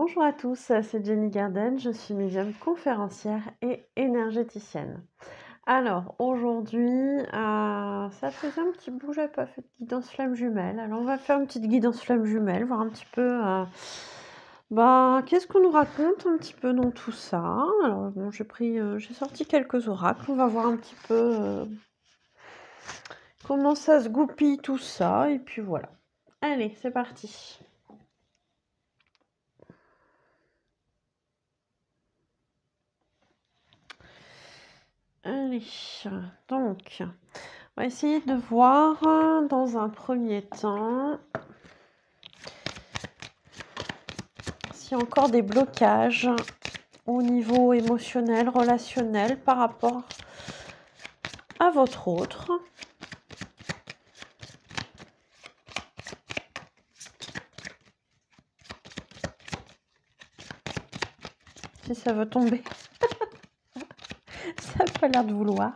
Bonjour à tous, c'est Jenny Garden, je suis médium conférencière et énergéticienne. Alors aujourd'hui, ça faisait un petit bout, j'avais pas fait de guidance flamme jumelle. Alors on va faire une petite guidance flamme jumelle, voir un petit peu, qu'est-ce qu'on nous raconte un petit peu dans tout ça. Alors bon, j'ai sorti quelques oracles, on va voir un petit peu comment ça se goupille tout ça, et puis voilà. Allez, c'est parti. Allez, donc, on va essayer de voir dans un premier temps s'il y a encore des blocages au niveau émotionnel, relationnel par rapport à votre autre. Si ça veut tomber, ça n'a pas l'air de vouloir.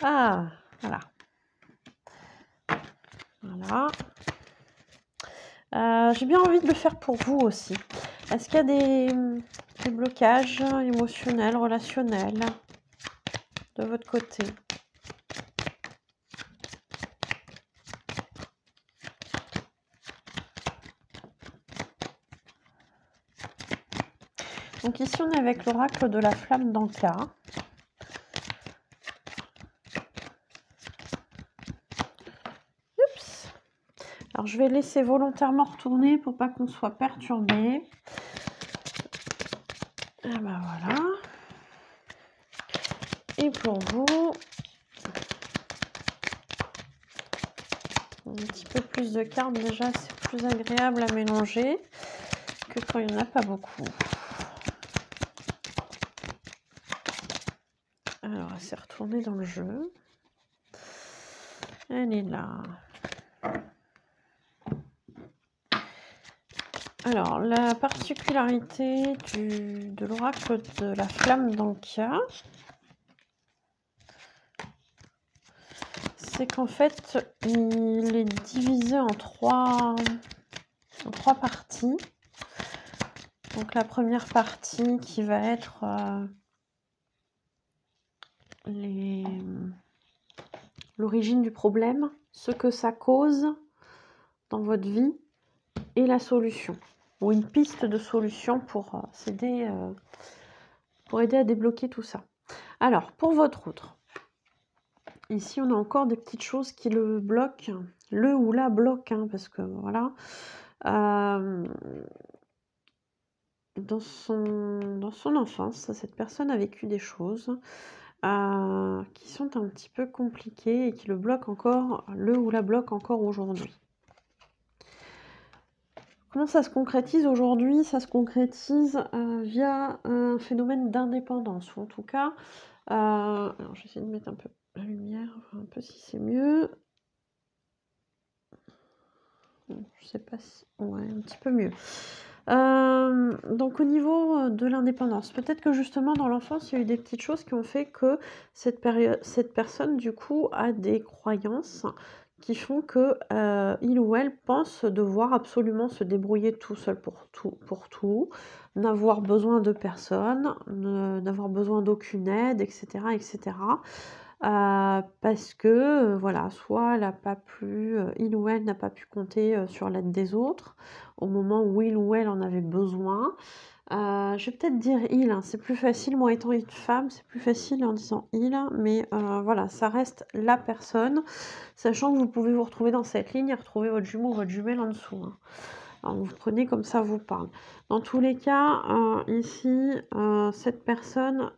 Ah, voilà. Voilà. J'ai bien envie de le faire pour vous aussi. Est-ce qu'il y a des blocages émotionnels, relationnels de votre côté? Donc ici, on est avec l'oracle de la flamme d'Anka. Oups. Alors, je vais laisser volontairement retourner pour pas qu'on soit perturbé. Ah ben voilà. Et pour vous, un petit peu plus de cartes, déjà, c'est plus agréable à mélanger que quand il n'y en a pas beaucoup. Alors, elle s'est retournée dans le jeu. Elle est là. Alors, la particularité de l'oracle de la flamme d'Anka, c'est qu'en fait, il est divisé en trois parties. Donc, la première partie qui va être l'origine du problème, ce que ça cause dans votre vie et la solution, ou une piste de solution pour aider à débloquer tout ça. Alors, pour votre autre, ici on a encore des petites choses qui le bloquent, le ou la bloquent, hein, parce que voilà, dans son enfance, cette personne a vécu des choses qui sont un petit peu compliquées et qui le bloquent encore, le ou la bloquent encore aujourd'hui. Comment ça se concrétise aujourd'hui? Ça se concrétise via un phénomène d'indépendance, ou en tout cas, alors j'essaie de mettre un peu la lumière, voir un peu si c'est mieux. Je sais pas si... Ouais, un petit peu mieux. Donc au niveau de l'indépendance, peut-être que justement dans l'enfance, il y a eu des petites choses qui ont fait que cette personne, du coup, a des croyances qui font que il ou elle pense devoir absolument se débrouiller tout seul pour tout, n'avoir besoin de personne, n'avoir besoin d'aucune aide, etc., etc. Parce que voilà, soit elle a pas pu, il ou elle n'a pas pu compter sur l'aide des autres au moment où il ou elle en avait besoin. Je vais peut-être dire il, hein, c'est plus facile, moi étant une femme, c'est plus facile en disant il, mais voilà, ça reste la personne, sachant que vous pouvez vous retrouver dans cette ligne et retrouver votre jumeau ou votre jumelle en dessous, hein. Alors vous prenez comme ça vous parle. Dans tous les cas, ici, cette personne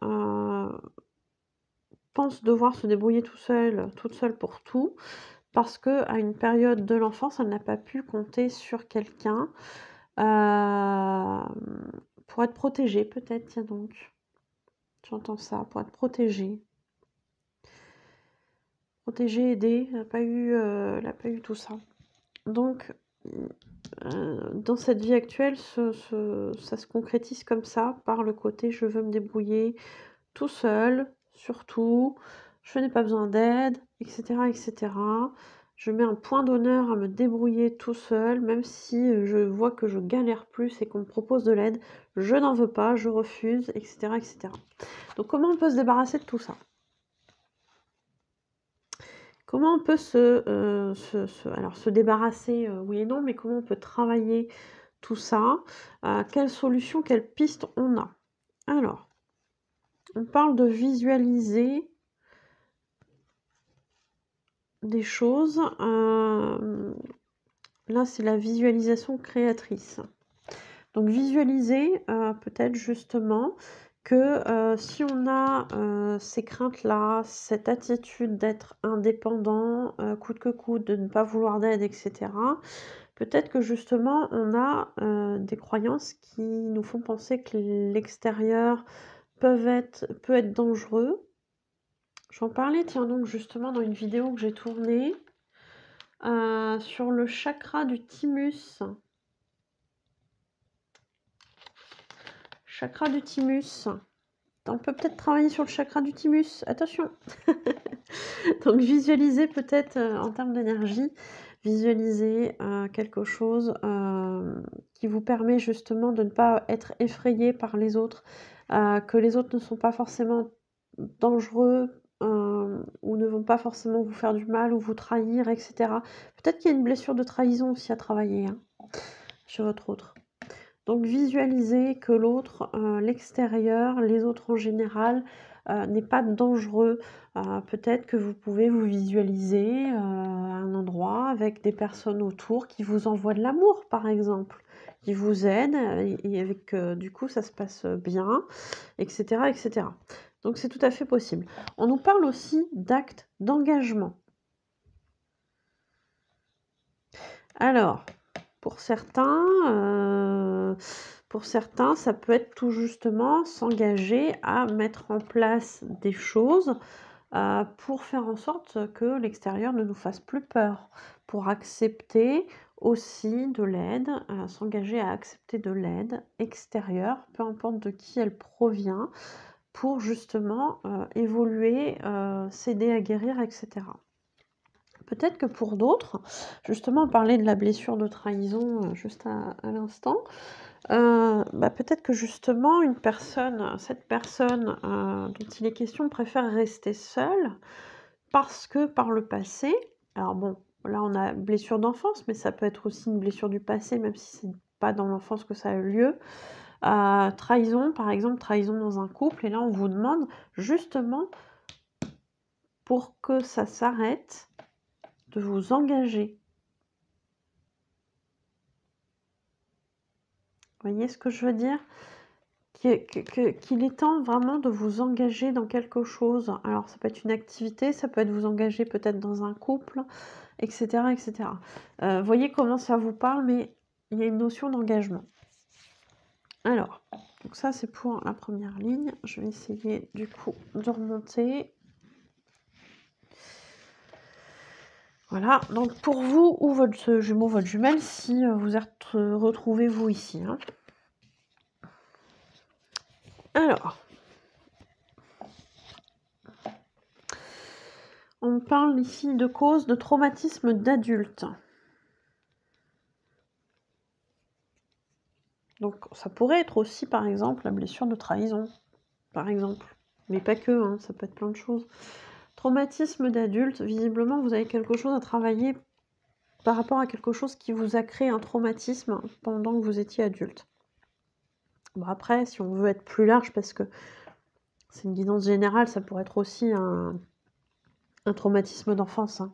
pense devoir se débrouiller toute seule pour tout, parce que à une période de l'enfance, elle n'a pas pu compter sur quelqu'un pour être protégée, peut-être, tiens donc. J'entends ça, pour être protégée. Protégée, aidée, elle n'a pas eu tout ça. Donc, dans cette vie actuelle, ça se concrétise comme ça, par le côté je veux me débrouiller tout seul, surtout, je n'ai pas besoin d'aide, etc., etc. Je mets un point d'honneur à me débrouiller tout seul, même si je vois que je galère plus et qu'on me propose de l'aide, je n'en veux pas, je refuse, etc., etc. Donc comment on peut se débarrasser de tout ça? Comment on peut alors se débarrasser, oui et non, mais comment on peut travailler tout ça? Quelle solution, quelle piste on a? Alors, on parle de visualiser des choses, là, c'est la visualisation créatrice. Donc visualiser, peut-être justement que, si on a, ces craintes-là, cette attitude d'être indépendant, coûte que coûte, de ne pas vouloir d'aide et cetera, peut-être que justement on a, des croyances qui nous font penser que l'extérieur peut être dangereux. J'en parlais, tiens donc justement dans une vidéo que j'ai tournée, sur le chakra du thymus. Chakra du thymus. On peut peut-être travailler sur le chakra du thymus, attention! Donc visualiser peut-être, en termes d'énergie, visualiser, quelque chose, qui vous permet justement de ne pas être effrayé par les autres, que les autres ne sont pas forcément dangereux, ou ne vont pas forcément vous faire du mal ou vous trahir et cetera. Peut-être qu'il y a une blessure de trahison aussi à travailler, hein, chez votre autre. Donc visualiser que l'autre, l'extérieur, les autres en général, n'est pas dangereux. Peut-être que vous pouvez vous visualiser, à un endroit avec des personnes autour qui vous envoient de l'amour, par exemple, qui vous aident, et avec, du coup, ça se passe, bien, et cetera, et cetera. Donc c'est tout à fait possible. On nous parle aussi d'actes d'engagement. Alors, pour certains, ça peut être tout justement s'engager à mettre en place des choses, pour faire en sorte que l'extérieur ne nous fasse plus peur, pour accepter aussi de l'aide, s'engager à accepter de l'aide extérieure, peu importe de qui elle provient, pour justement, évoluer, s'aider à guérir et cetera. Peut-être que pour d'autres, justement on parlait de la blessure de trahison, juste à l'instant, peut-être que justement cette personne, dont il est question préfère rester seule parce que par le passé, alors bon, là on a blessure d'enfance, mais ça peut être aussi une blessure du passé, même si c'est pas dans l'enfance que ça a eu lieu. Trahison, par exemple, trahison dans un couple, et là on vous demande justement, pour que ça s'arrête, de vous engager. Vous voyez ce que je veux dire? Qu'il est temps vraiment de vous engager dans quelque chose. Alors ça peut être une activité, ça peut être vous engager peut-être dans un couple, et cetera, et cetera. Voyez comment ça vous parle, mais il y a une notion d'engagement. Alors, donc ça c'est pour la première ligne. Je vais essayer du coup de remonter. Voilà, donc pour vous ou votre jumeau, votre jumelle, si vous êtes retrouvés vous ici, hein. Alors, on parle ici de cause de traumatisme d'adulte. Donc ça pourrait être aussi par exemple la blessure de trahison, par exemple. Mais pas que, hein, ça peut être plein de choses. Traumatisme d'adulte, visiblement vous avez quelque chose à travailler par rapport à quelque chose qui vous a créé un traumatisme pendant que vous étiez adulte. Bon après, si on veut être plus large, parce que c'est une guidance générale, ça pourrait être aussi un traumatisme d'enfance, hein.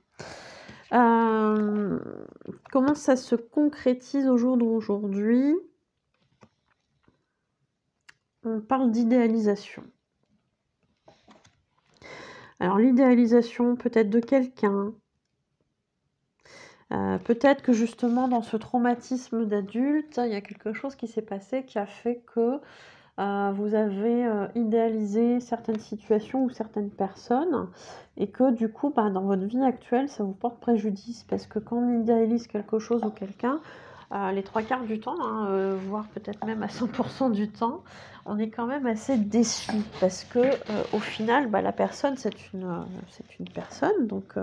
Comment ça se concrétise au jour d'aujourd'hui? On parle d'idéalisation. Alors l'idéalisation peut-être de quelqu'un, peut-être que justement dans ce traumatisme d'adulte, il y a quelque chose qui s'est passé qui a fait que, vous avez, idéalisé certaines situations ou certaines personnes, et que du coup, dans votre vie actuelle, ça vous porte préjudice. Parce que quand on idéalise quelque chose ou quelqu'un, les 3/4 du temps, hein, voire peut-être même à 100% du temps, on est quand même assez déçu parce que au final, bah, la personne, c'est une personne, donc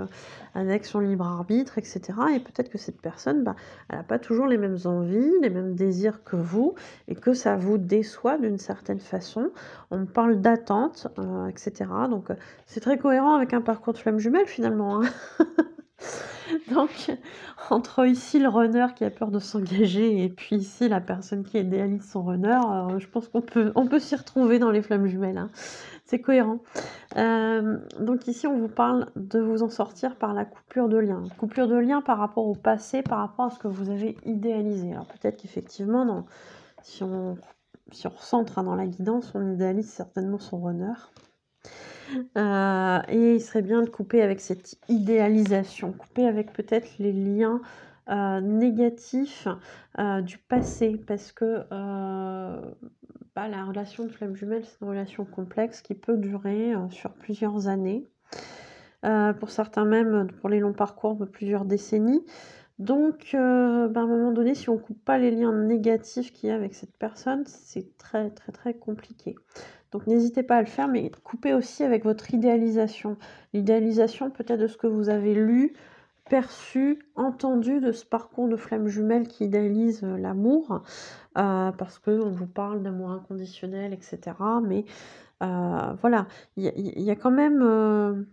avec son libre arbitre, etc. Et peut-être que cette personne, bah, elle n'a pas toujours les mêmes envies, les mêmes désirs que vous, et que ça vous déçoit d'une certaine façon. On parle d'attente, etc. Donc c'est très cohérent avec un parcours de flamme jumelle finalement, hein. Donc, entre ici le runner qui a peur de s'engager et puis ici la personne qui idéalise son runner, je pense on peut s'y retrouver dans les flammes jumelles, hein. C'est cohérent. Donc ici, on vous parle de vous en sortir par la coupure de lien. Coupure de lien par rapport au passé, par rapport à ce que vous avez idéalisé. Alors peut-être qu'effectivement, si on recentre, hein, dans la guidance, on idéalise certainement son runner. Et il serait bien de couper avec cette idéalisation, couper avec peut-être les liens négatifs du passé, parce que bah, la relation de flamme jumelle, c'est une relation complexe qui peut durer sur plusieurs années, pour certains même, pour les longs parcours, de plusieurs décennies. Donc, bah, à un moment donné, si on ne coupe pas les liens négatifs qu'il y a avec cette personne, c'est très, très, très compliqué. Donc, n'hésitez pas à le faire, mais coupez aussi avec votre idéalisation. L'idéalisation peut-être de ce que vous avez lu, perçu, entendu de ce parcours de flamme jumelle qui idéalise l'amour, parce qu'on vous parle d'amour inconditionnel, etc. Mais voilà, il y a quand même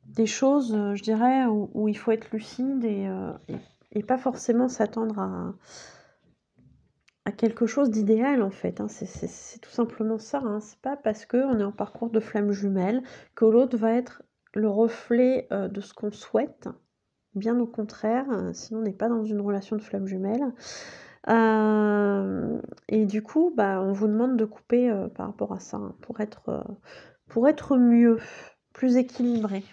des choses, je dirais, où il faut être lucide et pas forcément s'attendre à quelque chose d'idéal, en fait, hein. C'est tout simplement ça, hein. C'est pas parce qu'on est en parcours de flamme jumelle que l'autre va être le reflet de ce qu'on souhaite. Bien au contraire, sinon on n'est pas dans une relation de flamme jumelle. Et du coup, bah, on vous demande de couper par rapport à ça, hein, pour être mieux, plus équilibré.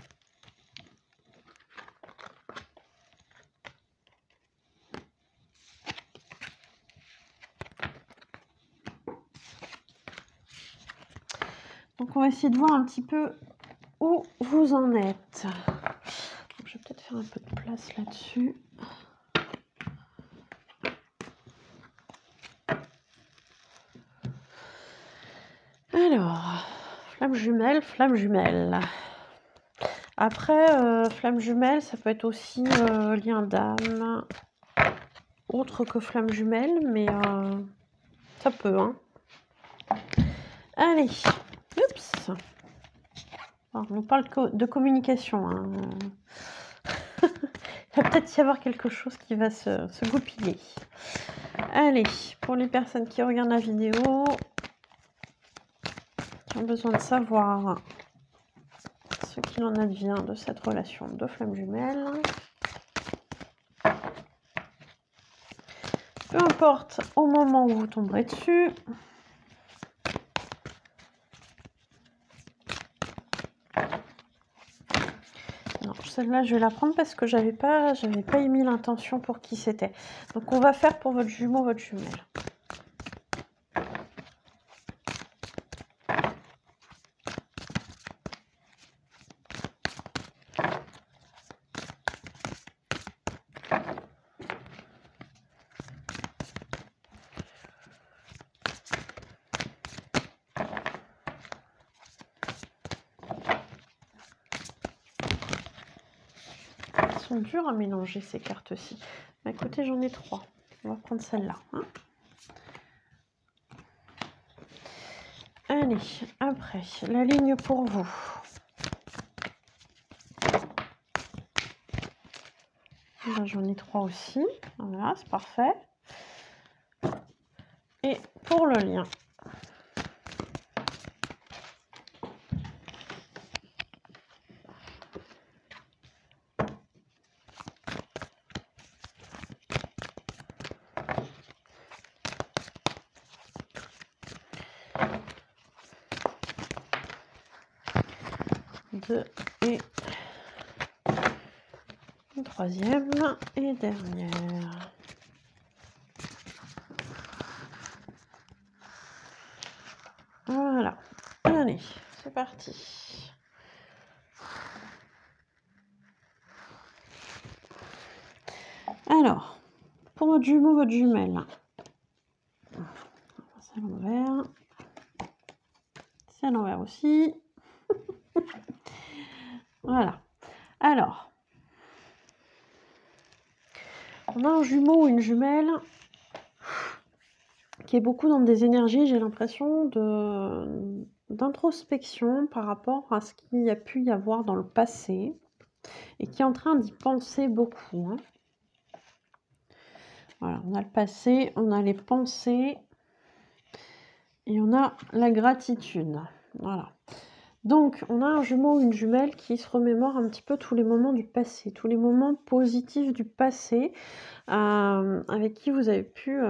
Donc on va essayer de voir un petit peu où vous en êtes. Donc, je vais peut-être faire un peu de place là-dessus. Alors, flamme jumelle, flamme jumelle. Après, flamme jumelle, ça peut être aussi lien d'âme, autre que flamme jumelle, mais ça peut, hein. Allez, oups. Alors, on parle de communication, hein. Il va peut-être y avoir quelque chose qui va se goupiller. Allez, pour les personnes qui regardent la vidéo, qui ont besoin de savoir ce qu'il en advient de cette relation de flamme jumelle. Peu importe au moment où vous tomberez dessus. Non, celle-là, je vais la prendre parce que j'avais pas émis l'intention pour qui c'était. Donc, on va faire pour votre jumeau, votre jumelle. Sont dures à mélanger ces cartes-ci. Bah, écoutez, j'en ai 3. On va prendre celle-là, hein. Allez, après, la ligne pour vous. J'en ai 3 aussi. Voilà, c'est parfait. Et pour le lien. Et une troisième et dernière. Voilà. Allez, c'est parti. Alors, pour votre jumeau, votre jumelle. C'est à l'envers. C'est à l'envers aussi. Voilà. Alors, on a un jumeau ou une jumelle qui est beaucoup dans des énergies, j'ai l'impression, d'introspection par rapport à ce qu'il y a pu y avoir dans le passé et qui est en train d'y penser beaucoup. Hein. Voilà, on a le passé, on a les pensées et on a la gratitude. Voilà. Donc, on a un jumeau ou une jumelle qui se remémore un petit peu tous les moments du passé, tous les moments positifs du passé, avec qui vous avez pu,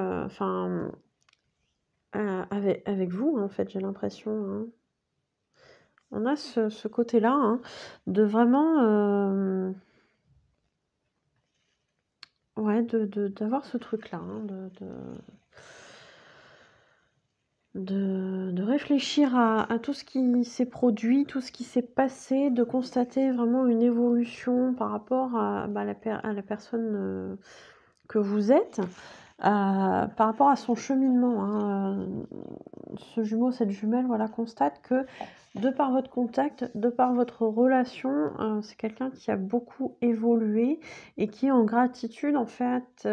avec vous, en fait, j'ai l'impression. Hein. On a ce côté-là, hein, de vraiment, ouais, d'avoir ce truc-là, hein, de réfléchir à tout ce qui s'est produit, tout ce qui s'est passé, de constater vraiment une évolution par rapport à la personne que vous êtes, par rapport à son cheminement. Hein. Ce jumeau, cette jumelle, voilà, constate que de par votre contact, de par votre relation, c'est quelqu'un qui a beaucoup évolué et qui est en gratitude en fait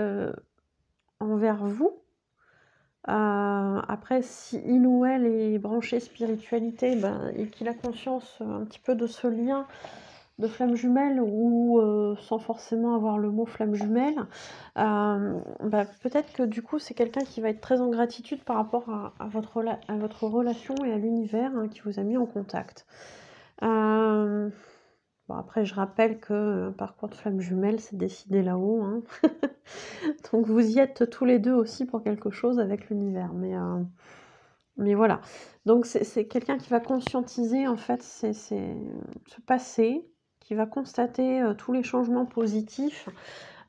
envers vous. Après, si il ou elle est branché spiritualité, et qu'il a conscience un petit peu de ce lien de flamme jumelle ou sans forcément avoir le mot flamme jumelle, peut-être que du coup c'est quelqu'un qui va être très en gratitude par rapport à votre relation et à l'univers, hein, qui vous a mis en contact. Bon, après je rappelle que parcours de flamme jumelle c'est décidé là-haut, hein. Donc vous y êtes tous les deux aussi pour quelque chose avec l'univers, mais voilà. Donc c'est quelqu'un qui va conscientiser en fait ce passé, qui va constater tous les changements positifs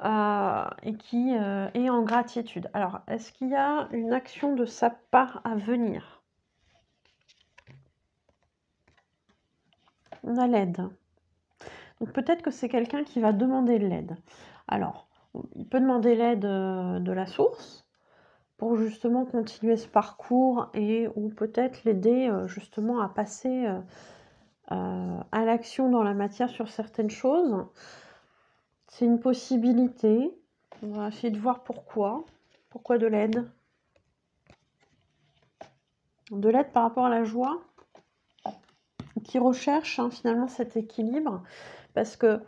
et qui est en gratitude. Alors, est-ce qu'il y a une action de sa part à venir? On a l'aide. Donc peut-être que c'est quelqu'un qui va demander de l'aide. Alors, il peut demander l'aide de la source pour justement continuer ce parcours ou peut-être l'aider justement à passer à l'action dans la matière sur certaines choses. C'est une possibilité. On va essayer de voir pourquoi. Pourquoi de l'aide? De l'aide par rapport à la joie, qui recherche finalement cet équilibre. Parce que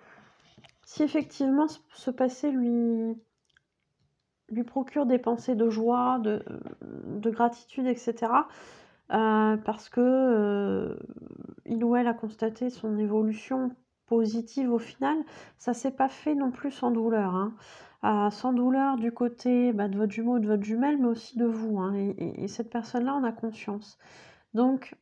si effectivement ce passé lui procure des pensées de joie, de gratitude, etc., parce que il ou elle a constaté son évolution positive au final, ça s'est pas fait non plus sans douleur. Hein. Sans douleur du côté de votre jumeau, de votre jumelle, mais aussi de vous. Hein, et cette personne-là en a conscience. Donc,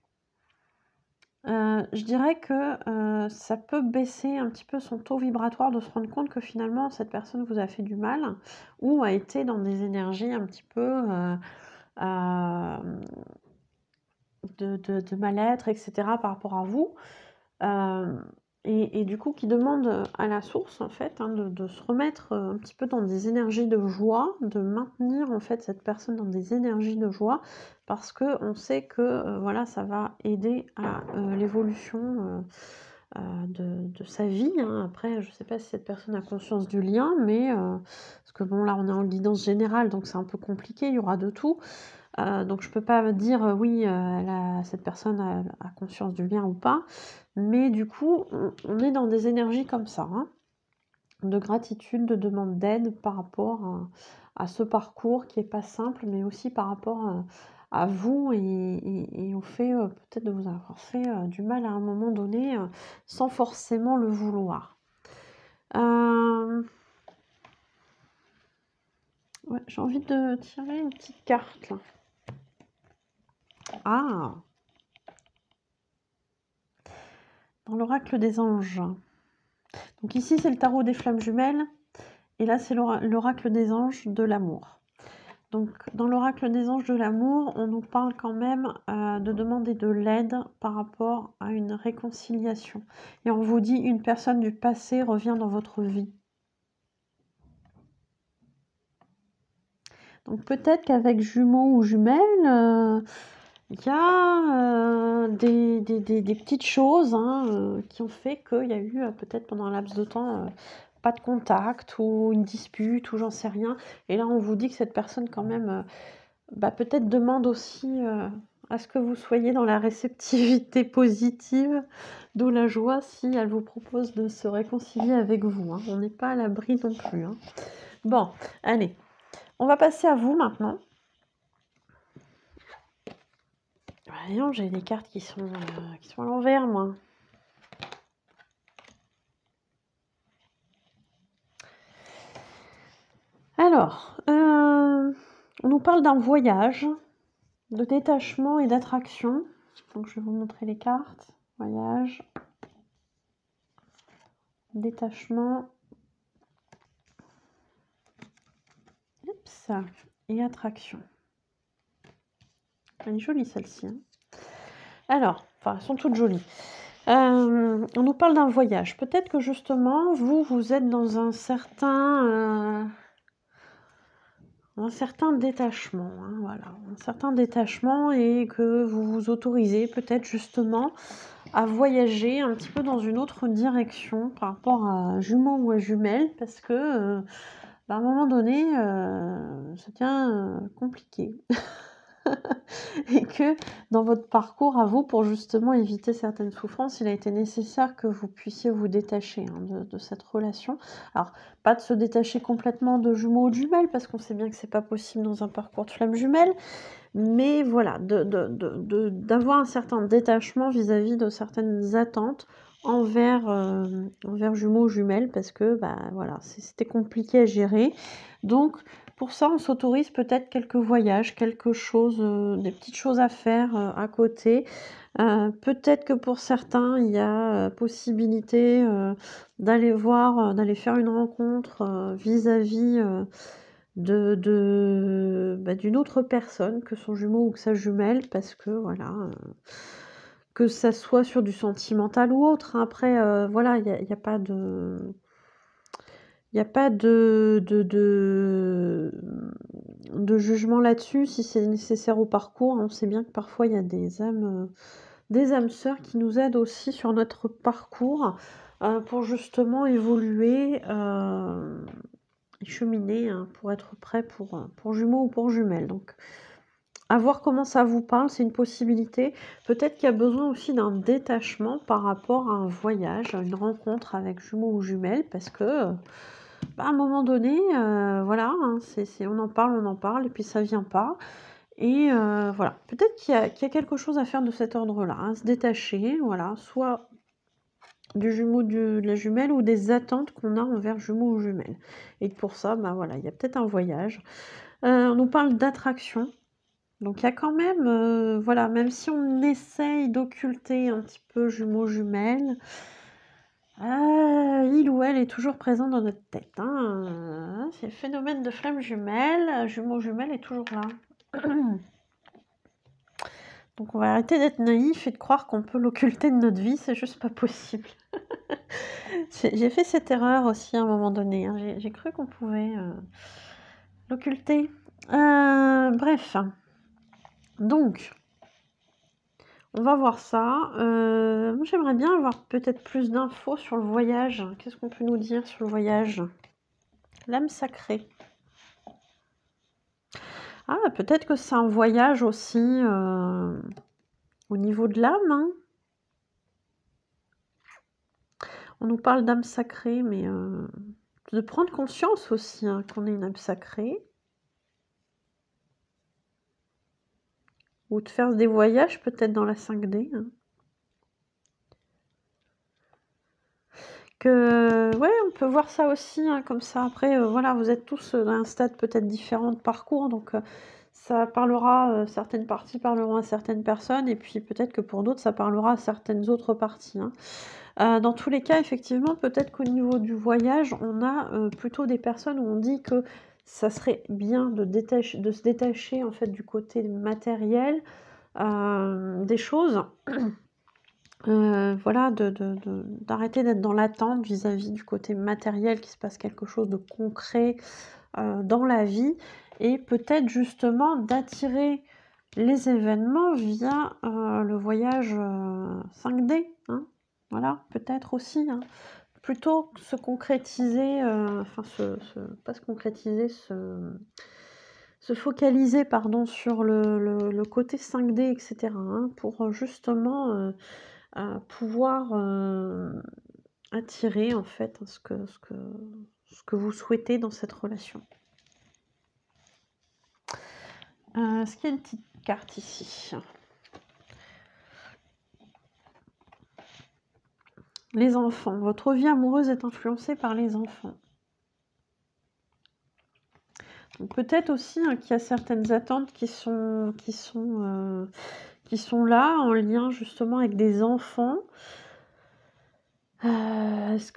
je dirais que ça peut baisser un petit peu son taux vibratoire de se rendre compte que finalement cette personne vous a fait du mal ou a été dans des énergies un petit peu de mal-être, etc. par rapport à vous. Et du coup qui demande à la source en fait de se remettre un petit peu dans des énergies de joie, de maintenir en fait cette personne dans des énergies de joie parce que on sait que voilà, ça va aider à l'évolution de sa vie. Hein. Après, je sais pas si cette personne a conscience du lien, mais parce que bon là on est en guidance générale donc c'est un peu compliqué, il y aura de tout. Donc je peux pas dire oui, cette personne a conscience du lien ou pas, mais du coup, on est dans des énergies comme ça, hein, de gratitude, de demande d'aide par rapport à ce parcours qui est pas simple, mais aussi par rapport à vous et au fait peut-être de vous avoir fait du mal à un moment donné sans forcément le vouloir. Ouais, j'ai envie de tirer une petite carte là. Ah! Dans l'oracle des anges. Donc ici, c'est le tarot des flammes jumelles. Et là, c'est l'oracle des anges de l'amour. Donc, dans l'oracle des anges de l'amour, on nous parle quand même de demander de l'aide par rapport à une réconciliation. Et on vous dit, une personne du passé revient dans votre vie. Donc peut-être qu'avec jumeaux ou jumelles, il y a des petites choses hein, qui ont fait qu'il y a eu peut-être pendant un laps de temps pas de contact ou une dispute ou j'en sais rien. Et là, on vous dit que cette personne quand même peut-être demande aussi à ce que vous soyez dans la réceptivité positive, d'où la joie si elle vous propose de se réconcilier avec vous. Hein. On n'est pas à l'abri non plus. Hein. Bon, allez, on va passer à vous maintenant. Voyons, j'ai des cartes qui sont à l'envers, moi. Alors, on nous parle d'un voyage, de détachement et d'attraction. Donc, je vais vous montrer les cartes. Voyage, détachement, et attraction. Elle est jolie, celle-ci. Hein. Alors, elles sont toutes jolies. On nous parle d'un voyage. Peut-être que justement, vous êtes dans un certain détachement, hein, voilà, un certain détachement et que vous vous autorisez peut-être justement à voyager un petit peu dans une autre direction par rapport à jumeaux ou à jumelles parce que à un moment donné, ça devient compliqué. Et que dans votre parcours à vous, pour justement éviter certaines souffrances, il a été nécessaire que vous puissiez vous détacher hein, de cette relation. Alors, pas de se détacher complètement de jumeaux ou de jumelles, parce qu'on sait bien que c'est pas possible dans un parcours de flamme jumelle, mais voilà, d'avoir un certain détachement vis-à-vis de certaines attentes envers jumeaux ou jumelles, parce que voilà, c'était compliqué à gérer. Donc, pour ça, on s'autorise peut-être quelques voyages, quelque chose, des petites choses à faire à côté. Peut-être que pour certains, il y a possibilité d'aller faire une rencontre vis-à-vis d'une autre personne que son jumeau ou que sa jumelle, parce que voilà, que ça soit sur du sentimental ou autre. Hein. Après, voilà, il n'y a pas de... Il n'y a pas de jugement là-dessus, si c'est nécessaire au parcours. On sait bien que parfois, il y a des âmes sœurs qui nous aident aussi sur notre parcours pour justement évoluer et cheminer hein, pour être prêt pour jumeaux ou pour jumelles. Donc, à voir comment ça vous parle, c'est une possibilité. Peut-être qu'il y a besoin aussi d'un détachement par rapport à un voyage, à une rencontre avec jumeaux ou jumelles, parce que... à un moment donné, voilà, hein, on en parle, et puis ça vient pas. Et voilà, peut-être qu'il y a quelque chose à faire de cet ordre-là, hein, se détacher, voilà, soit du jumeau de la jumelle ou des attentes qu'on a envers jumeaux ou jumelles. Et pour ça, voilà, il y a peut-être un voyage. On nous parle d'attraction. Donc il y a quand même, voilà, même si on essaye d'occulter un petit peu jumeaux jumelles, il ou elle est toujours présent dans notre tête. Hein. C'est le phénomène de flamme jumelle, jumeaux jumelles est toujours là. Donc on va arrêter d'être naïf et de croire qu'on peut l'occulter de notre vie, c'est juste pas possible. J'ai fait cette erreur aussi à un moment donné. Hein. J'ai cru qu'on pouvait l'occulter. Bref. Donc, on va voir ça. Moi, j'aimerais bien avoir peut-être plus d'infos sur le voyage. Qu'est-ce qu'on peut nous dire sur le voyage? L'âme sacrée. Ah, peut-être que c'est un voyage aussi au niveau de l'âme. Hein. On nous parle d'âme sacrée, mais de prendre conscience aussi hein, qu'on est une âme sacrée. Ou de faire des voyages peut-être dans la 5D. Hein. Ouais, on peut voir ça aussi, hein, comme ça. Après, voilà, vous êtes tous à un stade peut-être différent de parcours, donc ça parlera, certaines parties parleront à certaines personnes, et puis peut-être que pour d'autres, ça parlera à certaines autres parties. Hein. Dans tous les cas, effectivement, peut-être qu'au niveau du voyage, on a plutôt des personnes où on dit que ça serait bien de se détacher en fait du côté matériel des choses. Voilà, d'arrêter d'être dans l'attente vis-à-vis du côté matériel, qu'il se passe quelque chose de concret dans la vie, et peut-être justement d'attirer les événements via le voyage 5D, hein. Voilà, peut-être aussi, hein. Plutôt se concrétiser, enfin pas se concrétiser, se focaliser pardon, sur le côté 5D, etc. Hein, pour justement pouvoir attirer en fait ce que vous souhaitez dans cette relation. Est-ce qu'il y a une petite carte ici? Les enfants. Votre vie amoureuse est influencée par les enfants. Peut-être aussi hein, qu'il y a certaines attentes qui sont là en lien justement avec des enfants. Est-ce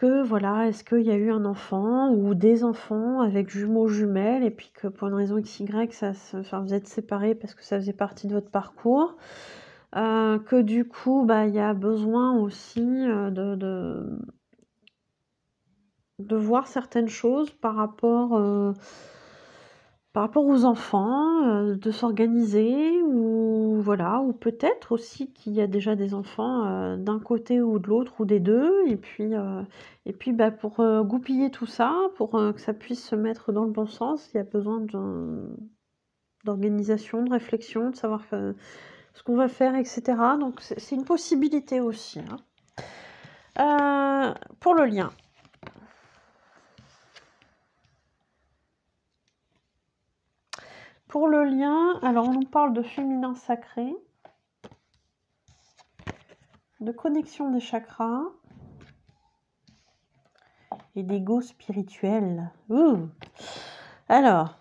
qu'il y a eu un enfant ou des enfants avec jumeaux, jumelles et puis que pour une raison XY, vous êtes séparés parce que ça faisait partie de votre parcours, que du coup, il y a besoin aussi de voir certaines choses par rapport aux enfants, de s'organiser ou voilà, ou peut-être aussi qu'il y a déjà des enfants, d'un côté ou de l'autre ou des 2 et puis, pour, goupiller tout ça, pour, que ça puisse se mettre dans le bon sens, il y a besoin d'organisation, de réflexion, de savoir, ce qu'on va faire et cetera. Donc c'est une possibilité aussi, hein. Pour le lien. Pour le lien, alors on nous parle de féminin sacré, de connexion des chakras et d'ego spirituel. Ouh. Alors,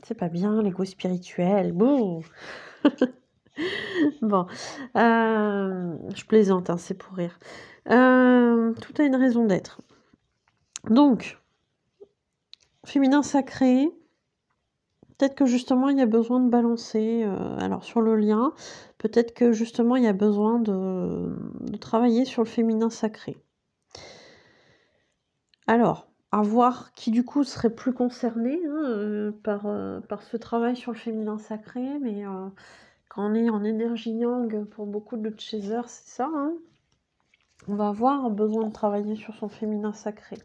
c'est pas bien l'ego spirituel. Bouh. Bon, je plaisante, hein, c'est pour rire. Tout a une raison d'être. Donc, féminin sacré, peut-être que justement il y a besoin de balancer, alors sur le lien, peut-être que justement il y a besoin de travailler sur le féminin sacré. Alors, à voir qui du coup serait plus concerné hein, par ce travail sur le féminin sacré, mais quand on est en énergie yang, pour beaucoup de chasers, c'est ça, hein, on va avoir besoin de travailler sur son féminin sacré.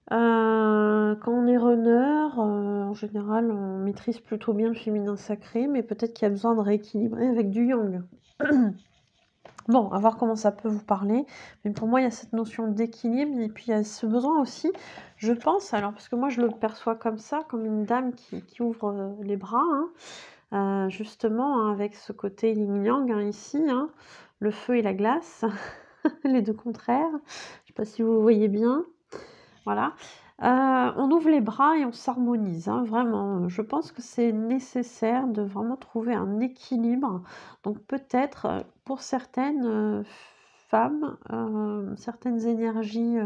Quand on est runner, en général, on maîtrise plutôt bien le féminin sacré, mais peut-être qu'il y a besoin de rééquilibrer avec du yang. Bon, à voir comment ça peut vous parler, mais pour moi, il y a cette notion d'équilibre et puis il y a ce besoin aussi, je pense, alors parce que moi je le perçois comme ça, comme une dame qui ouvre les bras, hein, justement, hein, avec ce côté yin-yang hein, ici, hein, le feu et la glace, les deux contraires, je ne sais pas si vous voyez bien, voilà. On ouvre les bras et on s'harmonise, hein, vraiment. Je pense que c'est nécessaire de vraiment trouver un équilibre. Donc peut-être, pour certaines, femmes, certaines énergies,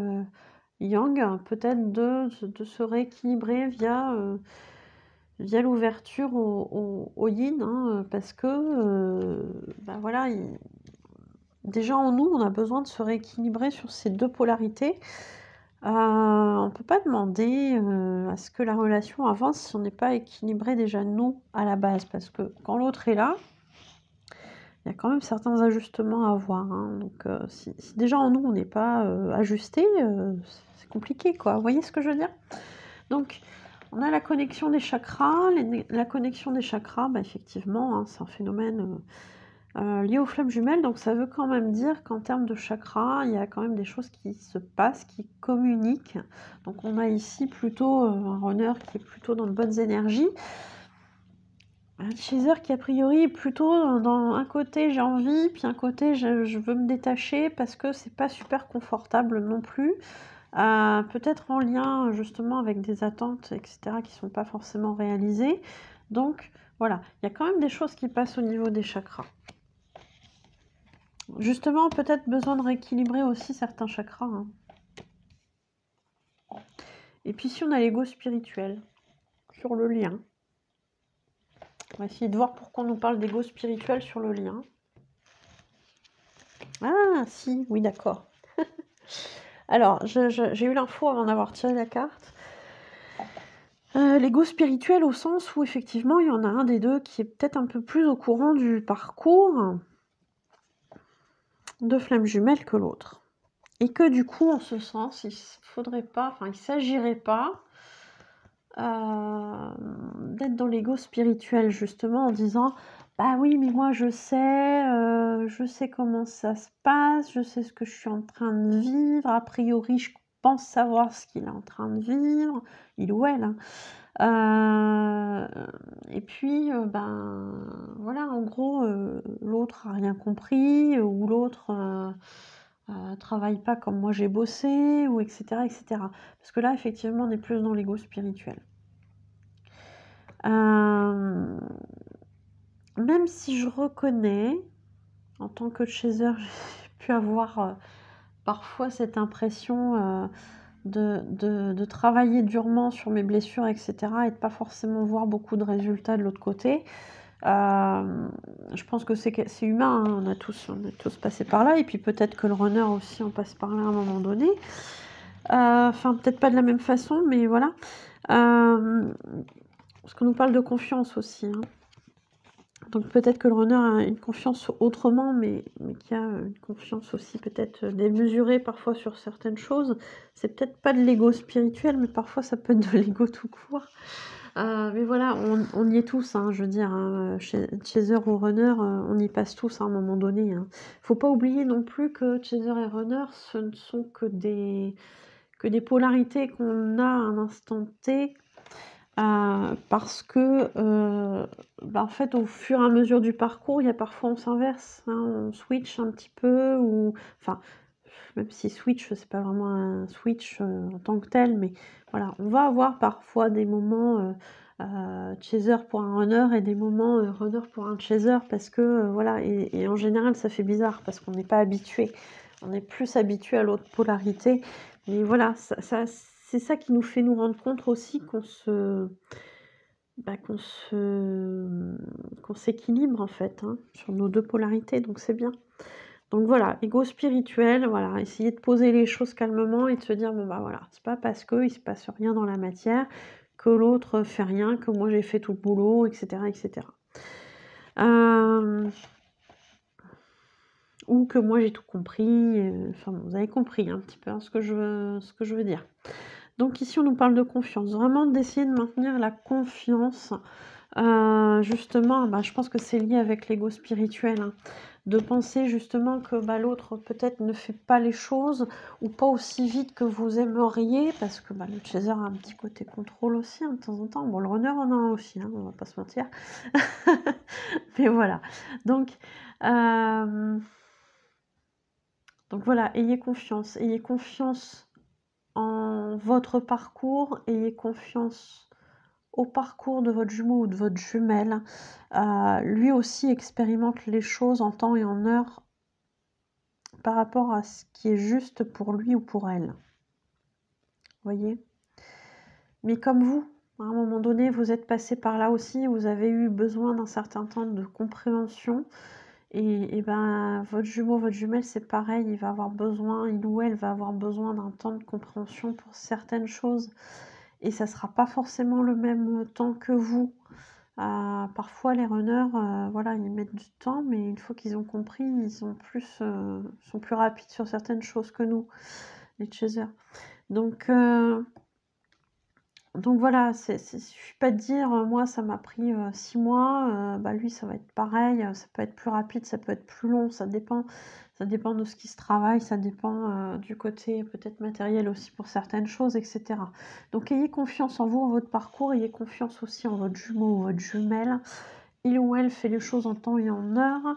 yang, peut-être de se rééquilibrer via l'ouverture au yin, hein, parce que, voilà, déjà en nous, on a besoin de se rééquilibrer sur ces 2 polarités. On peut pas demander, à ce que la relation avance si on n'est pas équilibré déjà nous, à la base. Parce que quand l'autre est là, il y a quand même certains ajustements à avoir, hein. Donc si déjà en nous on n'est pas, ajusté, c'est compliqué quoi. Vous voyez ce que je veux dire? Donc on a la connexion des chakras. La connexion des chakras, effectivement, hein, c'est un phénomène, lié aux flammes jumelles, donc ça veut quand même dire qu'en termes de chakras, il y a quand même des choses qui se passent, qui communiquent. Donc on a ici plutôt un runner qui est plutôt dans de bonnes énergies. Un chaser qui a priori est plutôt dans un côté j'ai envie, puis un côté je veux me détacher parce que c'est pas super confortable non plus. Peut-être en lien justement avec des attentes, etc., qui sont pas forcément réalisées. Donc voilà, il y a quand même des choses qui passent au niveau des chakras. Justement, peut-être besoin de rééquilibrer aussi certains chakras, hein. Et puis si on a l'ego spirituel, sur le lien. On va essayer de voir pourquoi on nous parle d'ego spirituel sur le lien. Ah, si, oui, d'accord. Alors, j'ai eu l'info avant d'avoir tiré la carte. L'ego spirituel au sens où effectivement il y en a un des deux qui est peut-être un peu plus au courant du parcours de flamme jumelle que l'autre. Et que du coup, en ce sens, il s'agirait pas d'être dans l'ego spirituel justement en disant bah oui mais moi je sais comment ça se passe, je sais ce que je suis en train de vivre, a priori je pense savoir ce qu'il est en train de vivre, il ou elle, hein. Et puis voilà, en gros l'autre a rien compris ou l'autre travaille pas comme moi j'ai bossé ou etc etc, parce que là effectivement on est plus dans l'ego spirituel. Même si je reconnais, en tant que chaser, j'ai pu avoir parfois cette impression de travailler durement sur mes blessures, etc., et de pas forcément voir beaucoup de résultats de l'autre côté. Je pense que c'est humain, hein, on a tous passé par là, et puis peut-être que le runner aussi en passe par là à un moment donné. Enfin, peut-être pas de la même façon, mais voilà. Parce qu'on nous parle de confiance aussi, hein. Donc peut-être que le runner a une confiance autrement, mais qui a une confiance aussi peut-être démesurée parfois sur certaines choses. C'est peut-être pas de l'ego spirituel, mais parfois ça peut être de l'ego tout court. Mais voilà, on y est tous, hein, je veux dire, hein, chaser ou runner, on y passe tous à un moment donné, hein. Faut pas oublier non plus que chaser et runner, ce ne sont que des polarités qu'on a à un instant T. Parce que en fait au fur et à mesure du parcours, il y a parfois on s'inverse, hein, on switch un petit peu, ou enfin, même si switch, c'est pas vraiment un switch en tant que tel, mais voilà, on va avoir parfois des moments chaser pour un runner et des moments runner pour un chaser, parce que voilà, et en général ça fait bizarre parce qu'on n'est pas habitué, on est plus habitué à l'autre polarité, mais voilà, c'est ça qui nous fait nous rendre compte aussi qu'on s'équilibre en fait, hein, sur nos deux polarités, donc c'est bien. Donc voilà, ego spirituel, voilà, essayer de poser les choses calmement et de se dire bon bah voilà, c'est pas parce que il se passe rien dans la matière que l'autre fait rien, que moi j'ai fait tout le boulot, etc. etc. Ou que moi j'ai tout compris, enfin bon, vous avez compris un petit peu, hein, ce que je veux dire. Donc ici on nous parle de confiance, vraiment d'essayer de maintenir la confiance. Justement, je pense que c'est lié avec l'ego spirituel, hein, de penser justement que l'autre peut-être ne fait pas les choses ou pas aussi vite que vous aimeriez, parce que le chaser a un petit côté contrôle aussi, hein, de temps en temps. Bon, le runner en a un aussi, hein, on va pas se mentir. Mais voilà. Donc voilà, ayez confiance en votre parcours, ayez confiance au parcours de votre jumeau ou de votre jumelle. Lui aussi expérimente les choses en temps et en heure par rapport à ce qui est juste pour lui ou pour elle. Voyez ? Mais comme vous, à un moment donné, vous êtes passé par là aussi, vous avez eu besoin d'un certain temps de compréhension. Et votre jumeau, votre jumelle, c'est pareil, il ou elle va avoir besoin d'un temps de compréhension pour certaines choses. Et ça sera pas forcément le même temps que vous. Parfois les runners, voilà, ils mettent du temps, mais une fois qu'ils ont compris, ils sont plus rapides sur certaines choses que nous, les chasers. Donc voilà, suffit pas de dire moi ça m'a pris 6 mois, lui ça va être pareil, ça peut être plus rapide, ça peut être plus long, ça dépend de ce qui se travaille, ça dépend du côté peut-être matériel aussi pour certaines choses, etc. Donc ayez confiance en vous, en votre parcours, ayez confiance aussi en votre jumeau ou votre jumelle. Il ou elle fait les choses en temps et en heure.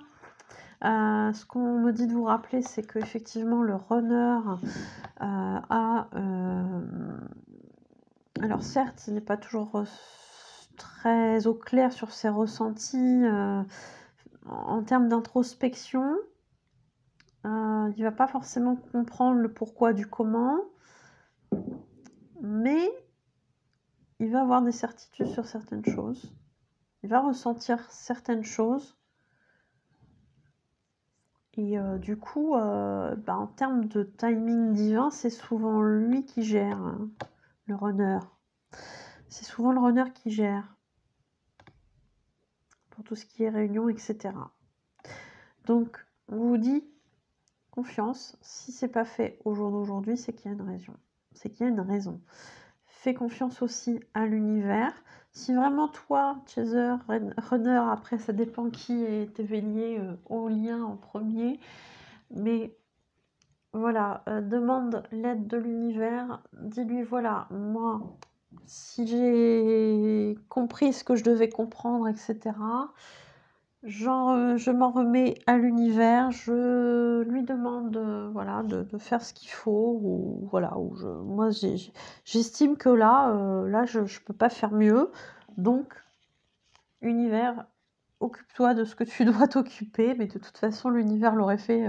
Ce qu'on me dit de vous rappeler, c'est qu'effectivement le runner alors certes, il n'est pas toujours très au clair sur ses ressentis en termes d'introspection. Il ne va pas forcément comprendre le pourquoi du comment, mais il va avoir des certitudes sur certaines choses. Il va ressentir certaines choses. Et du coup, en termes de timing divin, c'est souvent lui qui gère, hein, le runner. c'est souvent le runner qui gère pour tout ce qui est réunion, etc. Donc, on vous dit confiance. Si c'est pas fait au jour d'aujourd'hui, c'est qu'il y a une raison. C'est qu'il y a une raison. Fais confiance aussi à l'univers. Si vraiment toi, chaser, runner, après ça dépend qui est éveillé au lien en premier, mais voilà, demande l'aide de l'univers, dis-lui voilà, moi, si j'ai compris ce que je devais comprendre, etc., je m'en remets à l'univers, je lui demande voilà, de faire ce qu'il faut, ou voilà, moi j'estime que là je ne peux pas faire mieux, donc univers, occupe-toi de ce que tu dois t'occuper, mais de toute façon l'univers l'aurait fait,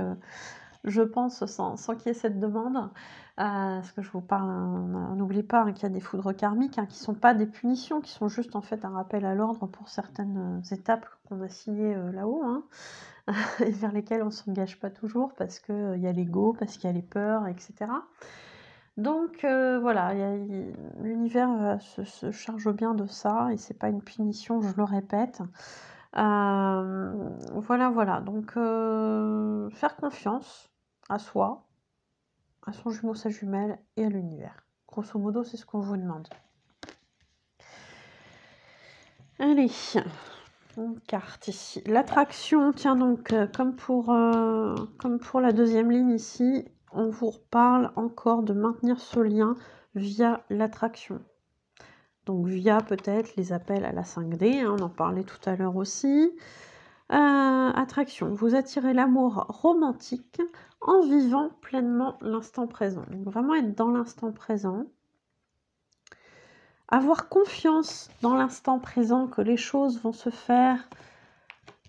je pense, sans qu'il y ait cette demande. Parce que je vous parle, on n'oublie pas qu'il y a des foudres karmiques qui ne sont pas des punitions, qui sont juste en fait un rappel à l'ordre pour certaines étapes qu'on a signées là-haut, et vers lesquelles on ne s'engage pas toujours parce qu'il y a l'ego, parce qu'il y a les peurs, etc. Donc voilà, l'univers se charge bien de ça, et c'est pas une punition, je le répète. Voilà. Donc faire confiance à soi, à son jumeau, sa jumelle et à l'univers. Grosso modo, c'est ce qu'on vous demande. Allez, une carte ici. L'attraction, tiens donc, comme pour la deuxième ligne ici, on vous reparle encore de maintenir ce lien via l'attraction. Donc via peut-être les appels à la 5D, on en parlait tout à l'heure aussi. Attraction, vous attirez l'amour romantique en vivant pleinement l'instant présent. Donc vraiment être dans l'instant présent. Avoir confiance dans l'instant présent, que les choses vont se faire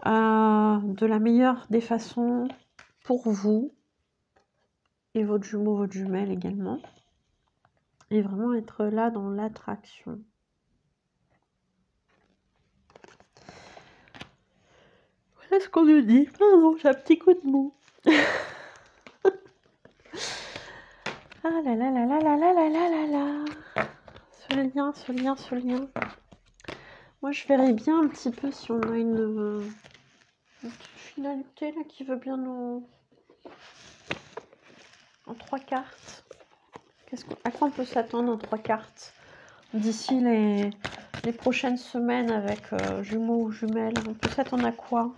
de la meilleure des façons pour vous et votre jumeau, votre jumelle également. Et vraiment être là dans l'attraction. Voilà ce qu'on nous dit. Pardon, j'ai un petit coup de mou. Ah là là là là là là là là là là. Ce lien. Moi, je verrais bien un petit peu si on a une finalité là qui veut bien nous... En 3 cartes. À quoi on peut s'attendre en 3 cartes d'ici les prochaines semaines avec jumeaux ou jumelles? On peut s'attendre à quoi?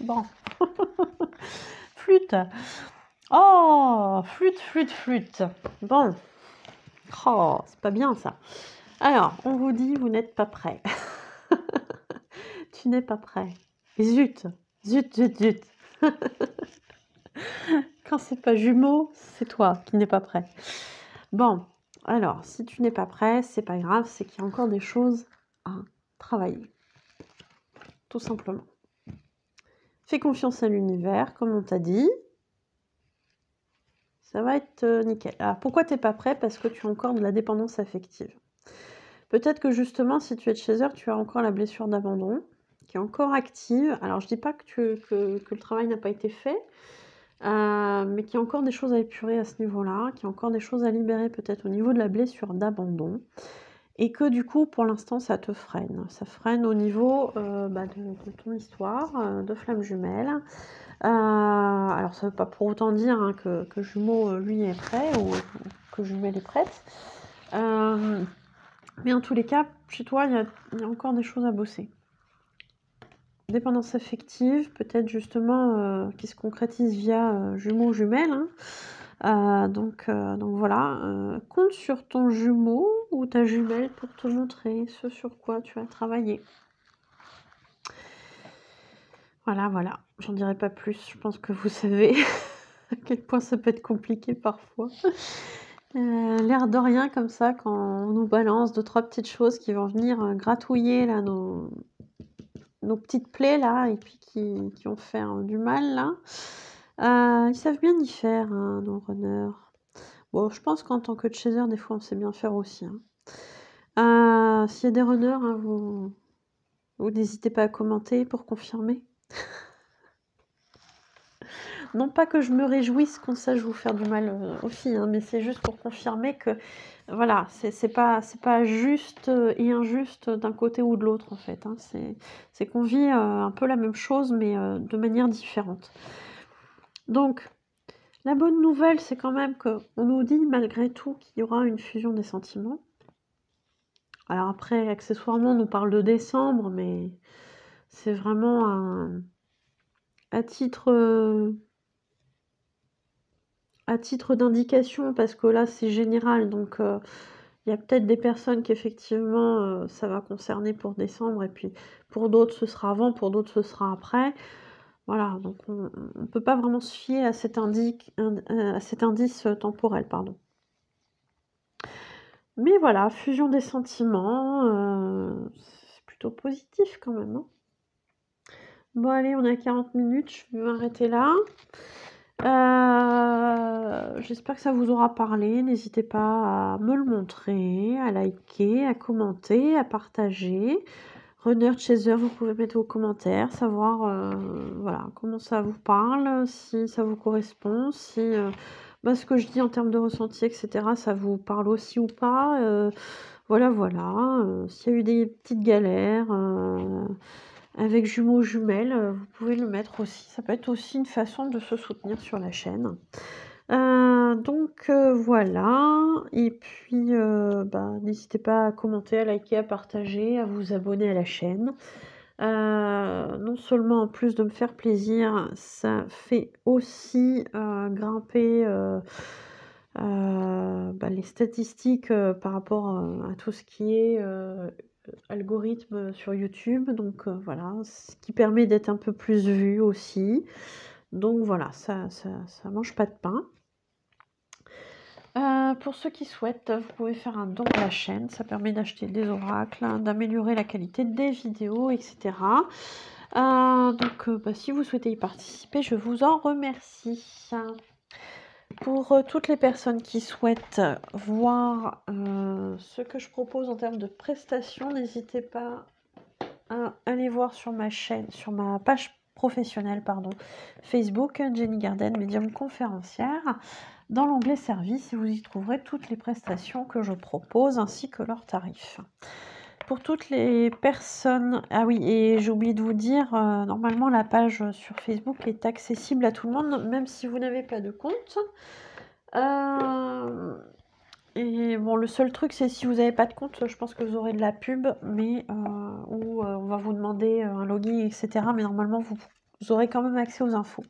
Bon. Flûte. Oh, flûte. Bon. Oh, c'est pas bien ça. Alors, on vous dit, vous n'êtes pas prêt. Tu n'es pas prêt. Zut. Quand c'est pas jumeau, c'est toi qui n'es pas prêt. Bon, alors, si tu n'es pas prêt, c'est pas grave, c'est qu'il y a encore des choses à travailler. Tout simplement. Fais confiance à l'univers, comme on t'a dit. Ça va être nickel. Alors, pourquoi tu n'es pas prêt? Parce que tu as encore de la dépendance affective. Peut-être que justement, si tu es chaser, tu as encore la blessure d'abandon, qui est encore active. Alors, je ne dis pas que le travail n'a pas été fait, mais qu'il y a encore des choses à épurer à ce niveau-là, qu'il y a encore des choses à libérer peut-être au niveau de la blessure d'abandon, et que du coup, pour l'instant, ça te freine. Ça freine au niveau de ton histoire, de flamme jumelle. Alors, ça ne veut pas pour autant dire que jumeau, lui, est prêt, ou que jumelle est prête. Mais en tous les cas, chez toi, il y a encore des choses à bosser. Dépendance affective, peut-être justement qui se concrétise via jumeau jumelle. Donc voilà, compte sur ton jumeau ou ta jumelle pour te montrer ce sur quoi tu as travaillé. Voilà, j'en dirai pas plus, je pense que vous savez à quel point ça peut être compliqué parfois. L'air de rien comme ça, quand on nous balance 2-3 petites choses qui vont venir gratouiller là, nos petites plaies là, et puis qui ont fait du mal là. Ils savent bien y faire, nos runners. Bon, je pense qu'en tant que chaser, des fois, on sait bien faire aussi. S'il y a des runners, vous n'hésitez pas à commenter pour confirmer. Non pas que je me réjouisse qu'on sache vous faire du mal, aux filles, hein, mais c'est juste pour confirmer que, voilà, c'est pas juste, et injuste d'un côté ou de l'autre, en fait, hein. C'est qu'on vit, un peu la même chose, mais, de manière différente. Donc, la bonne nouvelle, c'est quand même qu'on nous dit malgré tout qu'il y aura une fusion des sentiments. Alors après, accessoirement, on nous parle de décembre, mais c'est vraiment à titre d'indication, parce que là, c'est général. Donc, il y a peut-être des personnes qu'effectivement, ça va concerner pour décembre, et puis pour d'autres, ce sera avant, pour d'autres, ce sera après. Voilà, donc on ne peut pas vraiment se fier à cet indice temporel, pardon. Mais voilà, fusion des sentiments, c'est plutôt positif quand même, hein. Bon allez, on est à 40 minutes, je vais m'arrêter là. J'espère que ça vous aura parlé. N'hésitez pas à me le montrer, à liker, à commenter, à partager. Runner Chaser, vous pouvez mettre vos commentaires, savoir voilà, comment ça vous parle, si ça vous correspond, si ce que je dis en termes de ressenti, etc., ça vous parle aussi ou pas. Voilà, voilà. S'il y a eu des petites galères avec jumeaux, jumelles, vous pouvez le mettre aussi. Ça peut être aussi une façon de se soutenir sur la chaîne. Donc voilà, et puis n'hésitez pas à commenter, à liker, à partager, à vous abonner à la chaîne. Non seulement en plus de me faire plaisir, ça fait aussi grimper les statistiques par rapport à tout ce qui est algorithme sur YouTube. Donc voilà, ce qui permet d'être un peu plus vu aussi. Donc voilà, ça mange pas de pain. Pour ceux qui souhaitent, vous pouvez faire un don à la chaîne, ça permet d'acheter des oracles, d'améliorer la qualité des vidéos, etc. Donc si vous souhaitez y participer, je vous en remercie. Pour toutes les personnes qui souhaitent voir ce que je propose en termes de prestations, n'hésitez pas à aller voir sur ma chaîne, sur ma page professionnelle, Facebook, Jenny Garden, médium conférencière. Dans l'onglet service, vous y trouverez toutes les prestations que je propose ainsi que leurs tarifs. Pour toutes les personnes... Ah oui, et j'ai oublié de vous dire, normalement la page sur Facebook est accessible à tout le monde, même si vous n'avez pas de compte. Et bon, le seul truc, c'est si vous n'avez pas de compte, je pense que vous aurez de la pub, mais où on va vous demander un login, etc. Mais normalement, vous aurez quand même accès aux infos.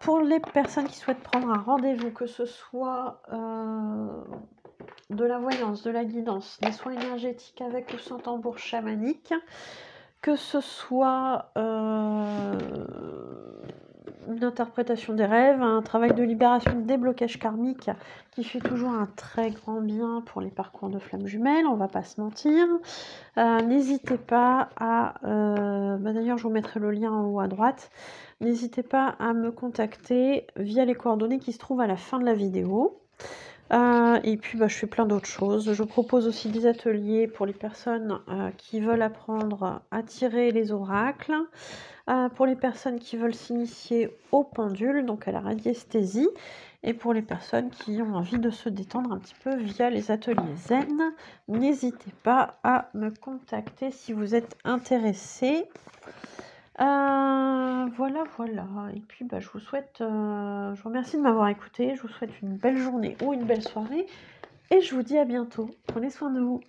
Pour les personnes qui souhaitent prendre un rendez-vous, que ce soit de la voyance, de la guidance, des soins énergétiques avec ou sans tambour chamanique, que ce soit une interprétation des rêves, un travail de libération de déblocage karmique qui fait toujours un très grand bien pour les parcours de flammes jumelles, on va pas se mentir. N'hésitez pas à... d'ailleurs, je vous mettrai le lien en haut à droite. N'hésitez pas à me contacter via les coordonnées qui se trouvent à la fin de la vidéo. Et puis, je fais plein d'autres choses. Je propose aussi des ateliers pour les personnes qui veulent apprendre à tirer les oracles. Pour les personnes qui veulent s'initier au pendule, donc à la radiesthésie. Et pour les personnes qui ont envie de se détendre un petit peu via les ateliers zen, n'hésitez pas à me contacter si vous êtes intéressé. Voilà, voilà. Et puis, je vous souhaite, je vous remercie de m'avoir écouté. Je vous souhaite une belle journée ou une belle soirée. Et je vous dis à bientôt. Prenez soin de vous.